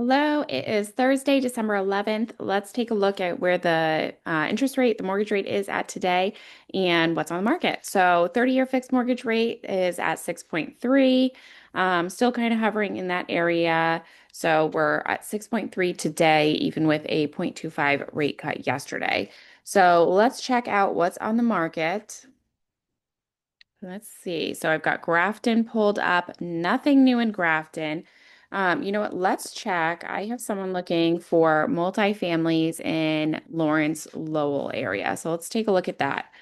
Hello, it is Thursday, December 11th. Let's take a look at where the interest rate, the mortgage rate is at today and what's on the market. So 30-year fixed mortgage rate is at 6.3, still kind of hovering in that area. So we're at 6.3 today, even with a 0.25 rate cut yesterday. So let's check out what's on the market. Let's see. So I've got Grafton pulled up. Nothing new in Grafton. You know what? Let's check. I have someone looking for multifamilies in Lawrence Lowell area. So let's take a look at that.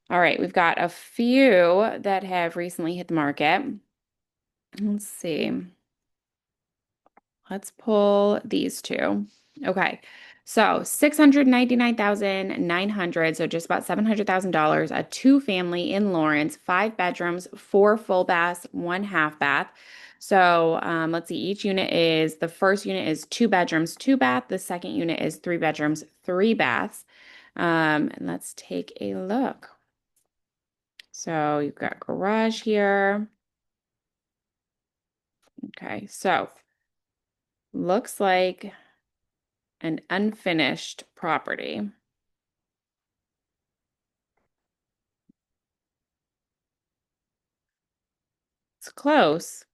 All right, we've got a few that have recently hit the market. Let's see. Let's pull these two. Okay. So 699,900, so just about $700,000, a two-family in Lawrence, 5 bedrooms, 4 full baths, 1 half bath. So let's see, the first unit is 2 bedrooms, 2 bath. The second unit is 3 bedrooms, 3 baths. And let's take a look. So you've got garage here. Okay, so looks like an unfinished property. It's close.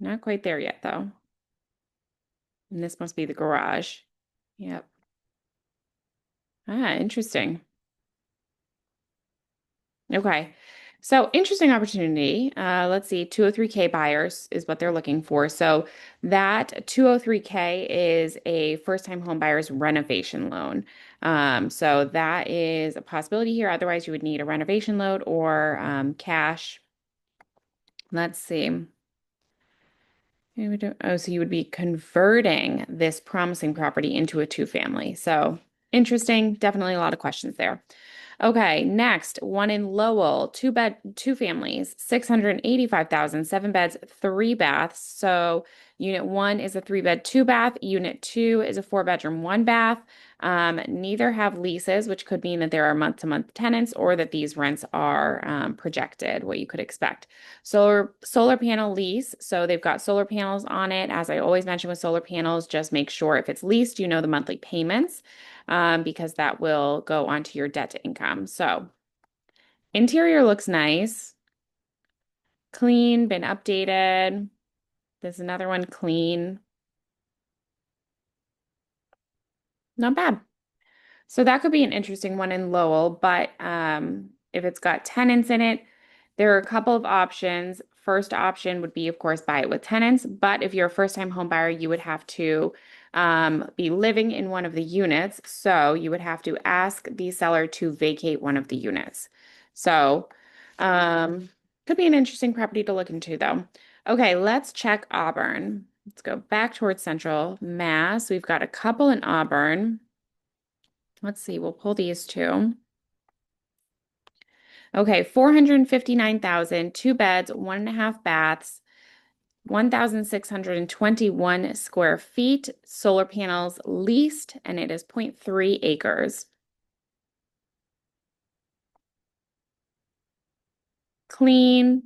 Not quite there yet, though. And this must be the garage. Yep. Ah, interesting. Okay. So interesting opportunity. Let's see, 203K buyers is what they're looking for. So that 203K is a first-time home buyer's renovation loan. So that is a possibility here. Otherwise, you would need a renovation loan or cash. Let's see. Oh, so you would be converting this promising property into a two-family. So interesting. Definitely a lot of questions there. Okay, next, one in Lowell, two families, 685,000, 7 beds, 3 baths. So unit one is a 3 bed, 2 bath. Unit two is a 4 bedroom, 1 bath. Neither have leases, which could mean that there are month-to-month tenants or that these rents are projected, what you could expect. Solar panel lease. So they've got solar panels on it. As I always mention with solar panels, just make sure if it's leased, you know the monthly payments because that will go onto your debt to income. So interior looks nice, clean, been updated. There's another one clean. Not bad. So that could be an interesting one in Lowell, but if it's got tenants in it, there are a couple of options. First option would be, of course, buy it with tenants, but if you're a first-time home buyer, you would have to be living in one of the units. So you would have to ask the seller to vacate one of the units. So could be an interesting property to look into, though. Okay, let's check Auburn. Let's go back towards Central Mass. We've got a couple in Auburn. Let's see, we'll pull these two. Okay, 459,000, 2 beds, 1.5 baths, 1,621 square feet, solar panels leased, and it is 0.3 acres. Clean.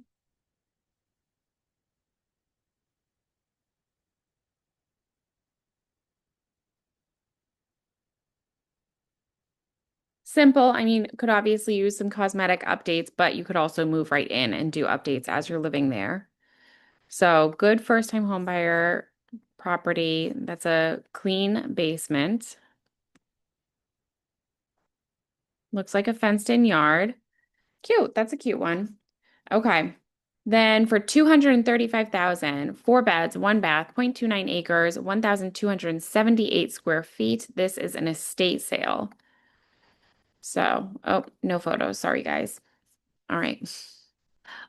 Simple. I mean, could obviously use some cosmetic updates, but you could also move right in and do updates as you're living there. So good first time home buyer property. That's a clean basement. Looks like a fenced in yard. Cute. That's a cute one. Okay. Then for 235,000, 4 beds, 1 bath, 0.29 acres, 1,278 square feet. This is an estate sale. So, oh, no photos. Sorry, guys. All right.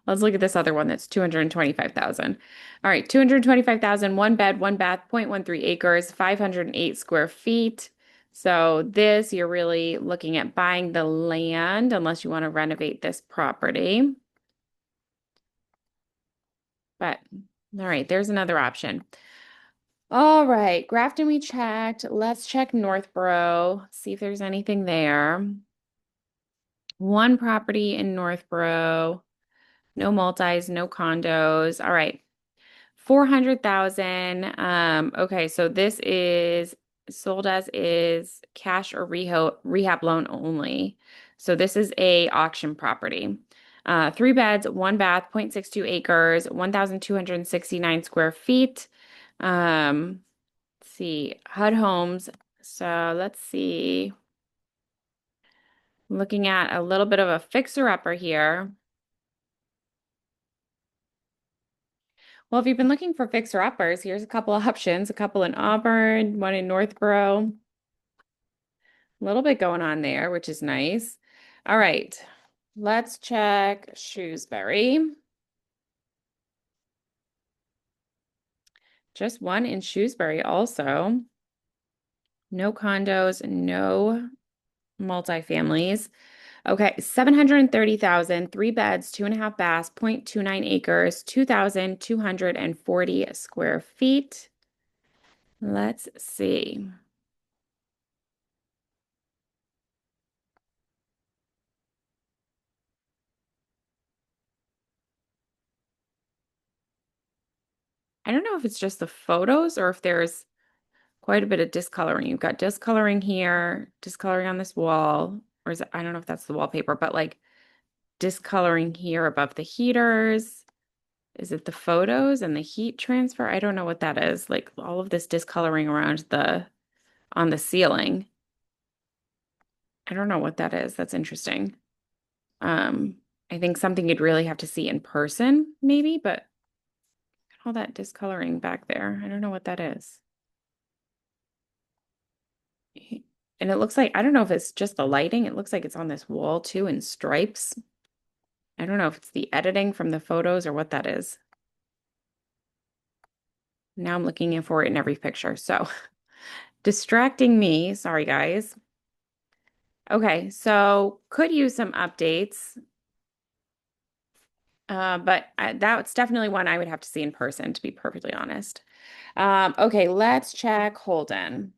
Let's look at this other one that's 225,000. All right, 225,000, 1 bed, 1 bath, 0.13 acres, 508 square feet. So this, you're really looking at buying the land unless you want to renovate this property. But all right, there's another option. All right, Grafton we checked. Let's check Northborough, see if there's anything there. One property in Northborough, no multis, no condos. All right. 400,000. Okay, so this is sold as is cash or rehab loan only. So this is a auction property. Three beds, one bath, 0.62 acres, 1,269 square feet. Let's see, HUD homes. So let's see. Looking at a little bit of a fixer-upper here. Well, if you've been looking for fixer-uppers, here's a couple of options, a couple in Auburn, one in Northborough. A little bit going on there, which is nice. All right, let's check Shrewsbury. Just one in Shrewsbury also. No condos, no multifamilies. Okay, 730,000, three beds, two and a half baths, 0.29 acres, 2,240 square feet. Let's see. I don't know if it's just the photos or if there's quite a bit of discoloring. You've got discoloring here, discoloring on this wall, or is it, I don't know if that's the wallpaper, but like discoloring here above the heaters. Is it the photos and the heat transfer? I don't know what that is. Like all of this discoloring around the on the ceiling. I don't know what that is. That's interesting. Um, I think something you'd really have to see in person, maybe, but all that discoloring back there. I don't know what that is. And it looks like, I don't know if it's just the lighting. It looks like it's on this wall too in stripes. I don't know if it's the editing from the photos or what that is. Now I'm looking for it in every picture. So distracting me. Sorry, guys. Okay, so could use some updates. But that's definitely one I would have to see in person, to be perfectly honest. Okay, let's check Holden.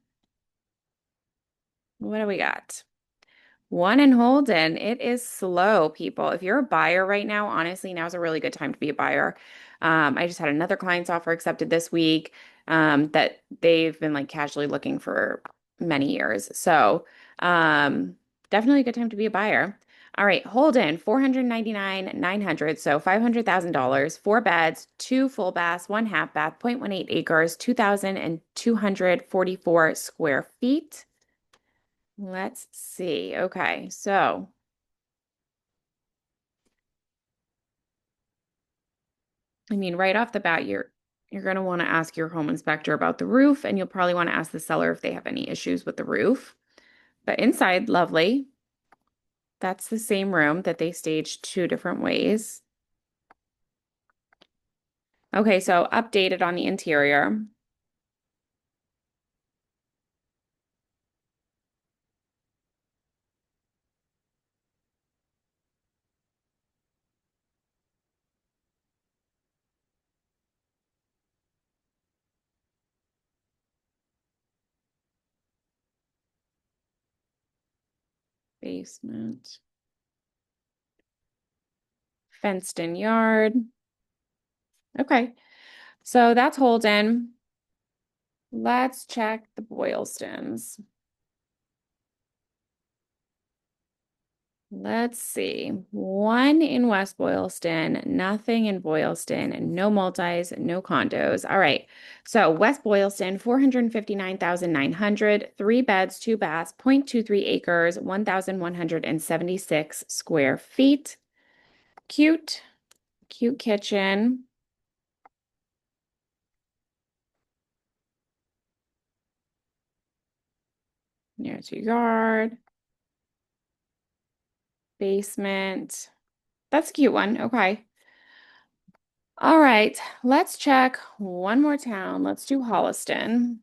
What do we got? One in Holden. It is slow, people. If you're a buyer right now, honestly, now's a really good time to be a buyer. I just had another client's offer accepted this week that they've been like casually looking for many years. So definitely a good time to be a buyer. All right, Holden, 499,900, so $500,000, four beds, two full baths, one half bath, 0.18 acres, 2,244 square feet. Let's see. Okay, so I mean, right off the bat, you're going to want to ask your home inspector about the roof, and you'll probably want to ask the seller if they have any issues with the roof. But inside, lovely. That's the same room that they staged two different ways. Okay, so updated on the interior. Basement, fenced in yard. Okay, so that's Holden. Let's check the Boylstons. Let's see. One in West Boylston, nothing in Boylston, no multis, no condos. All right. So West Boylston, 459,900, three beds, two baths, 0.23 acres, 1,176 square feet. Cute, cute kitchen. There's your yard, basement. That's a cute one. Okay. All right. Let's check one more town. Let's do Holliston.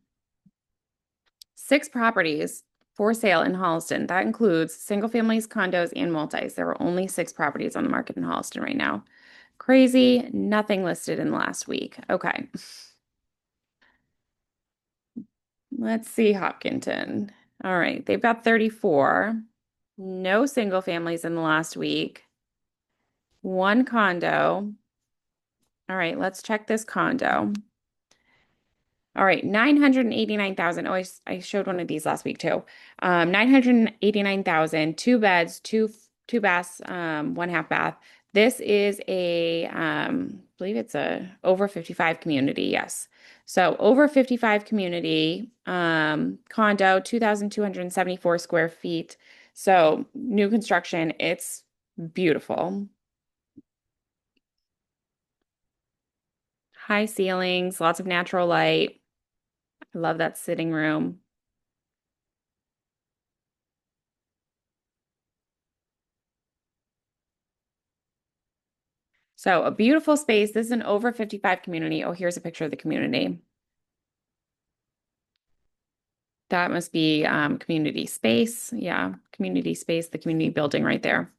Six properties for sale in Holliston. That includes single families, condos, and multis. There are only six properties on the market in Holliston right now. Crazy. Nothing listed in the last week. Okay. Let's see Hopkinton. All right. They've got 34. No single families in the last week. One condo. All right, let's check this condo. All right, 989,000. Oh, I showed one of these last week too. 989,000, two beds, two baths, one half bath. This is I believe it's a over 55 community. Yes. So over 55 community, condo, 2,274 square feet. So new construction, it's beautiful. High ceilings, lots of natural light. I love that sitting room. So a beautiful space. This is an over 55 community. Oh, here's a picture of the community. That must be community space. Yeah, community space, the community building right there.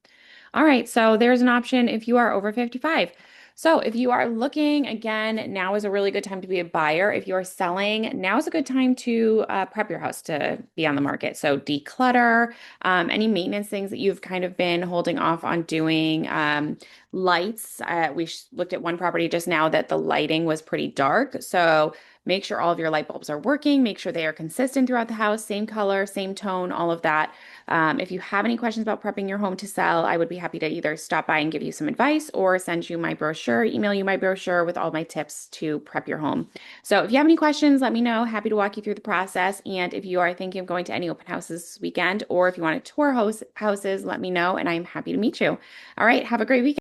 All right, so there's an option if you are over 55. So if you are looking, again, now is a really good time to be a buyer. If you are selling, now is a good time to prep your house to be on the market. So declutter, any maintenance things that you've kind of been holding off on doing. Lights, we looked at one property just now that the lighting was pretty dark. So make sure all of your light bulbs are working, make sure they are consistent throughout the house, same color, same tone, all of that. If you have any questions about prepping your home to sell, I would be happy to either stop by and give you some advice or send you my brochure, email you my brochure with all my tips to prep your home. So if you have any questions, let me know. Happy to walk you through the process. And if you are thinking of going to any open houses this weekend, or if you want to tour houses, let me know and I'm happy to meet you. All right, have a great weekend.